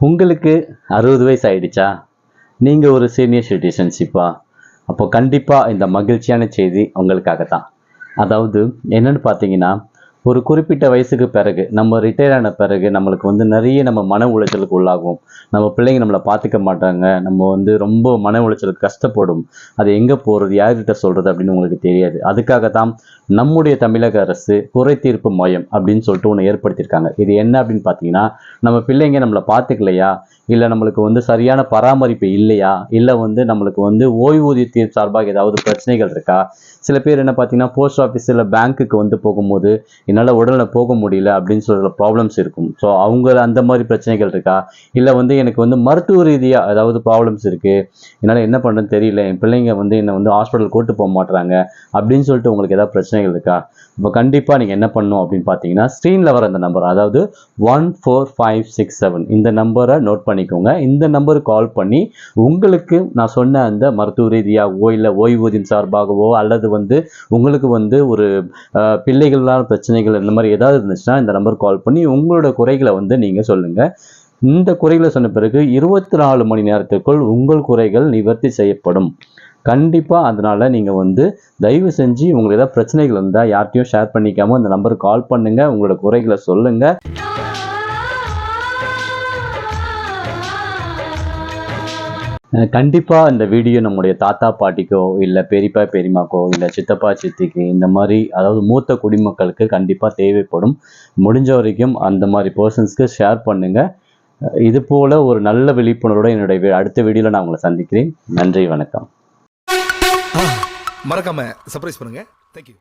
உங்களுக்கு 60 வயசு ஆயிடுச்சா? நீங்கள் ஒரு சீனியர் சிட்டிசன்ஷிப்பா? அப்போ கண்டிப்பாக இந்த மகிழ்ச்சியான செய்தி உங்களுக்காக தான். அதாவது என்னன்னு பார்த்தீங்கன்னா, ஒரு குறிப்பிட்ட வயசுக்கு பிறகு நம்ம ரிட்டயர் ஆன பிறகு நம்மளுக்கு நிறைய நம்ம மன உளைச்சலுக்கு உள்ளாகுவோம். நம்ம பிள்ளைங்க நம்மளை பார்த்துக்க மாட்டாங்க. நம்ம ரொம்ப மன உளைச்சலுக்கு கஷ்டப்படும். அது எங்கே போகிறது, யார்கிட்ட சொல்கிறது அப்படின்னு உங்களுக்கு தெரியாது. அதுக்காக தான் நம்முடைய தமிழக அரசு குறை தீர்ப்பு மையம் அப்படின்னு சொல்லிட்டு ஒன்று ஏற்படுத்தியிருக்காங்க. இது என்ன அப்படின்னு பார்த்தீங்கன்னா, நம்ம பிள்ளைங்க நம்மளை பார்த்துக்கலையா, இல்லை நம்மளுக்கு சரியான பராமரிப்பு இல்லையா, இல்லை நம்மளுக்கு ஓய்வூதியத்தின் சார்பாக ஏதாவது பிரச்சனைகள் இருக்கா. சில பேர் என்ன பார்த்தீங்கன்னா, போஸ்ட் ஆஃபீஸில் பேங்க்குக்கு போகும்போது என்னால் உடனே போக முடியல அப்படின்னு சொல்கிற ப்ராப்ளம்ஸ் இருக்கும். ஸோ அவங்க அந்த மாதிரி பிரச்சனைகள் இருக்கா, இல்லை எனக்கு மருத்துவ ரீதியாக ஏதாவது ப்ராப்ளம்ஸ் இருக்குது, என்னால் என்ன பண்ணுறதுன்னு தெரியல, என் பிள்ளைங்க என்னை ஹாஸ்பிட்டல் கூட்டு போக மாட்டுறாங்க அப்படின்னு சொல்லிட்டு உங்களுக்கு ஏதாவது பிரச்சனைகள் இருக்கா. இப்போ கண்டிப்பாக நீங்கள் என்ன பண்ணணும் அப்படின்னு பார்த்தீங்கன்னா, ஸ்க்ரீனில் வர அந்த நம்பர், அதாவது 14567 இந்த நம்பரை நோட் பண்ணிக்கோங்க. இந்த நம்பருக்கு கால் பண்ணி உங்களுக்கு நான் சொன்ன அந்த மருத்துவ ரீதியாகவோ இல்லை ஓய்வூதியம் சார்பாகவோ அல்லது உங்களுக்கு ஒரு பிள்ளைகளான பிரச்சனைகள் இந்த மாதிரி ஏதாவது இருந்துச்சுன்னா இந்த நம்பருக்கு கால் பண்ணி உங்களோட குறைகளை நீங்கள் சொல்லுங்கள். இந்த குறைகளை சொன்ன பிறகு 24 மணி நேரத்திற்குள் உங்கள் குறைகள் நிவர்த்தி செய்யப்படும். கண்டிப்பாக அதனால் நீங்கள் தயவு செஞ்சு உங்களுக்கு ஏதாவது பிரச்சனைகள் இருந்தால் யார்ட்டையும் ஷேர் பண்ணிக்காமல் இந்த நம்பருக்கு கால் பண்ணுங்கள், உங்களோட குறைகளை சொல்லுங்கள். கண்டிப்பாக இந்த வீடியோ நம்முடைய தாத்தா பாட்டிக்கோ இல்லை பெரியப்பா பெரியம்மாக்கோ இல்லை சித்தப்பா சித்திக்கு இந்த மாதிரி அதாவது மூத்த குடிமக்களுக்கு கண்டிப்பாக தேவைப்படும். முடிஞ்ச வரைக்கும் அந்த மாதிரி பர்சன்ஸ்க்கு ஷேர் பண்ணுங்கள். இது போல் ஒரு நல்ல விழிப்புணர்வோட என்னுடைய அடுத்த வீடியோவில் நான் உங்களை சந்திக்கிறேன். நன்றி, வணக்கம். மறக்காம சர்ப்ரைஸ் பண்ணுங்க. தேங்க்யூ.